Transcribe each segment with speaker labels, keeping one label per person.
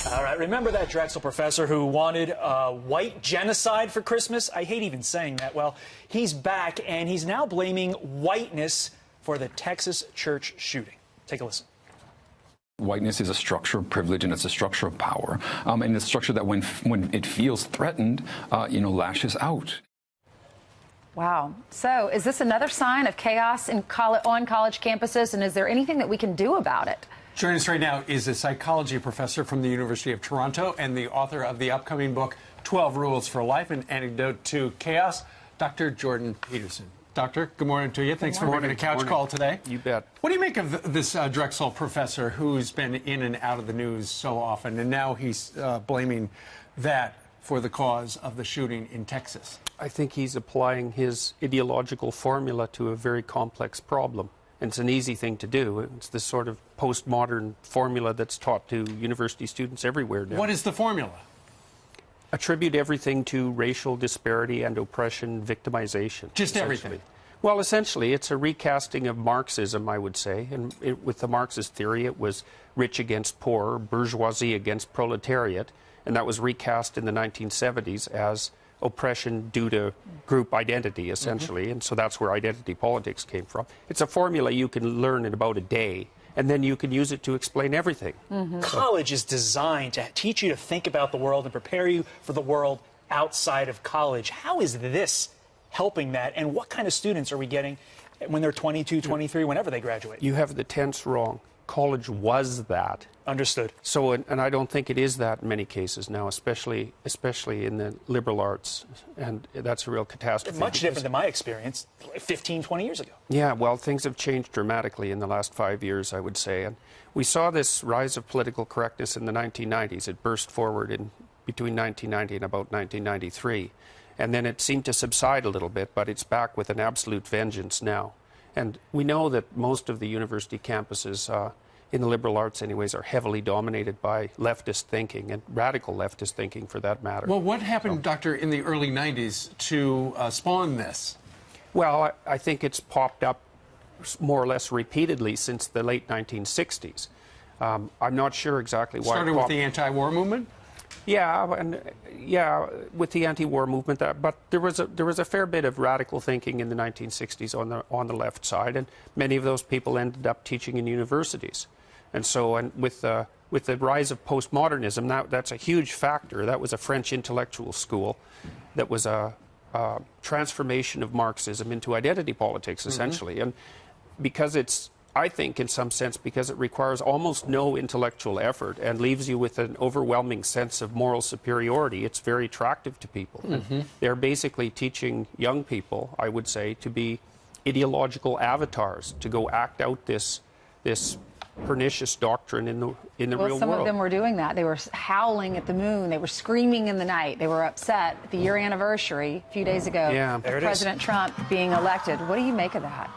Speaker 1: All right, remember that Drexel professor who wanted white genocide for Christmas? I hate even saying that. Well, he's back, and he's now blaming whiteness for the Texas church shooting. Take a listen.
Speaker 2: Whiteness is a structure of privilege, and it's a structure of power, and it's a structure that when it feels threatened, lashes out.
Speaker 3: Wow. So is this another sign of chaos on college campuses, and is there anything that we can do about it?
Speaker 4: Joining us right now is a psychology professor from the University of Toronto and the author of the upcoming book, 12 Rules for Life, An Antidote to Chaos, Dr. Jordan Peterson. Doctor, good morning to you. Thanks for making a couch call today.
Speaker 2: You bet.
Speaker 4: What do you make of this Drexel professor who's been in and out of the news so often, and now he's blaming that for the cause of the shooting in Texas?
Speaker 5: I think he's applying his ideological formula to a very complex problem. And it's an easy thing to do. It's this sort of postmodern formula that's taught to university students everywhere now.
Speaker 4: What is the formula?
Speaker 5: Attribute everything to racial disparity and oppression, victimization.
Speaker 4: Just everything?
Speaker 5: Well, essentially, it's a recasting of Marxism, I would say. And with the Marxist theory, it was rich against poor, bourgeoisie against proletariat. And that was recast in the 1970s as oppression due to group identity, essentially. And so that's where identity politics came from. It's a formula you can learn in about a day, and then you can use it to explain everything.
Speaker 1: College is designed to teach you to think about the world and prepare you for the world outside of college. How is this helping that, and what kind of students are we getting when they're 22, 23, whenever they graduate?
Speaker 5: You have the tense wrong. College was that.
Speaker 1: Understood.
Speaker 5: So, and I don't think it is that in many cases now, especially in the liberal arts, and that's a real catastrophe.
Speaker 1: Much different than my experience 15, 20 years ago.
Speaker 5: Yeah, well, things have changed dramatically in the last 5 years, I would say. And we saw this rise of political correctness in the 1990s. It burst forward in between 1990 and about 1993. And then it seemed to subside a little bit, but it's back with an absolute vengeance now. And we know that most of the university campuses, in the liberal arts anyways, are heavily dominated by leftist thinking, and radical leftist thinking for that matter.
Speaker 4: Well, what happened, Doctor, in the early 90s to spawn this?
Speaker 5: Well, I think it's popped up more or less repeatedly since the late 1960s. I'm not sure exactly why.
Speaker 4: Started with the anti-war movement?
Speaker 5: Yeah, with the anti-war movement, but there was a fair bit of radical thinking in the 1960s on the left side, and many of those people ended up teaching in universities. And so, with the rise of postmodernism, that's a huge factor. That was a French intellectual school that was a transformation of Marxism into identity politics, essentially. And because I think, in some sense, because it requires almost no intellectual effort and leaves you with an overwhelming sense of moral superiority, it's very attractive to people. They're basically teaching young people, I would say, to be ideological avatars, to go act out this pernicious doctrine in the real world.
Speaker 3: Some of them were doing that. They were howling at the moon. They were screaming in the night. They were upset at the year anniversary a few days ago of President Trump being elected. What do you make of that?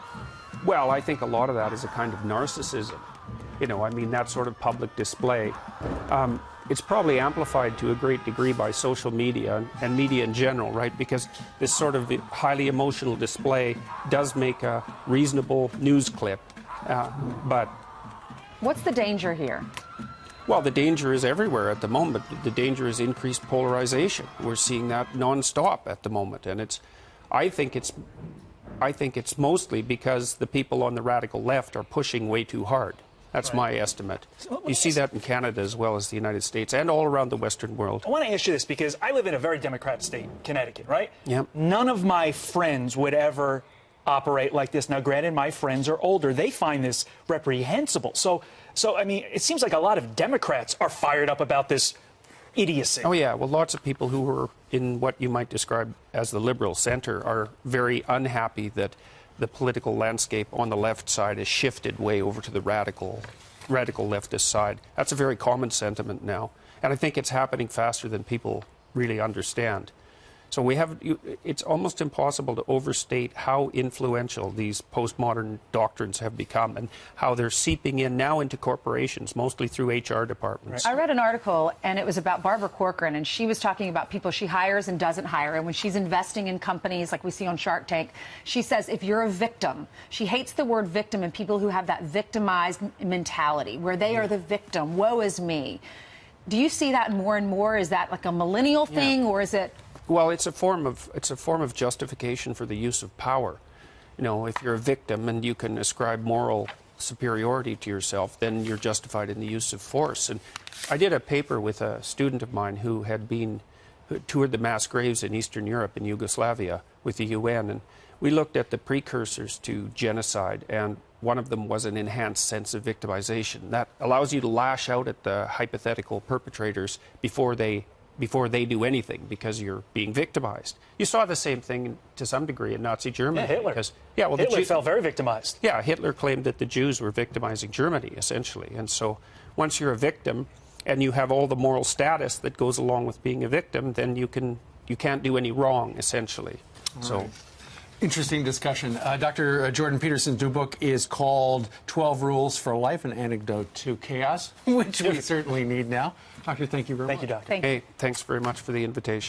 Speaker 5: Well, I think a lot of that is a kind of narcissism. That sort of public display. It's probably amplified to a great degree by social media and media in general, right? Because this sort of highly emotional display does make a reasonable news clip. But
Speaker 3: what's the danger here?
Speaker 5: Well, the danger is everywhere at the moment. The danger is increased polarization. We're seeing that nonstop at the moment, and I think it's mostly because the people on the radical left are pushing way too hard. That's my estimate. You see that in Canada as well as the United States and all around the Western world.
Speaker 1: I want to ask you this because I live in a very Democrat state, Connecticut, right?
Speaker 5: Yep.
Speaker 1: None of my friends would ever operate like this. Now, granted, my friends are older. They find this reprehensible. So it seems like a lot of Democrats are fired up about this idiocy.
Speaker 5: Oh, yeah. Well, lots of people who were in what you might describe as the liberal center are very unhappy that the political landscape on the left side has shifted way over to the radical leftist side. That's a very common sentiment now. And I think it's happening faster than people really understand. So it's almost impossible to overstate how influential these postmodern doctrines have become and how they're seeping in now into corporations, mostly through HR departments.
Speaker 3: I read an article, and it was about Barbara Corcoran, and she was talking about people she hires and doesn't hire. And when she's investing in companies like we see on Shark Tank, she says if you're a victim, she hates the word victim and people who have that victimized mentality, where they are the victim, woe is me. Do you see that more and more? Is that like a millennial thing, or is it?
Speaker 5: Well, it's a form of justification for the use of power. You know, if you're a victim and you can ascribe moral superiority to yourself, then you're justified in the use of force. And I did a paper with a student of mine who toured the mass graves in Eastern Europe and Yugoslavia with the UN, and we looked at the precursors to genocide, and one of them was an enhanced sense of victimization. That allows you to lash out at the hypothetical perpetrators before they do anything, because you're being victimized. You saw the same thing to some degree in Nazi Germany.
Speaker 1: Yeah, Hitler.
Speaker 5: Hitler
Speaker 1: felt very victimized.
Speaker 5: Yeah, Hitler claimed that the Jews were victimizing Germany, essentially. And so once you're a victim and you have all the moral status that goes along with being a victim, then you can't do any wrong, essentially.
Speaker 4: Right. Interesting discussion. Dr. Jordan Peterson's new book is called 12 Rules for Life, an Antidote to Chaos, which we certainly need now. Doctor, thank you very much.
Speaker 1: Thank you, Doctor.
Speaker 3: Thank you.
Speaker 5: Hey, thanks very much for the invitation.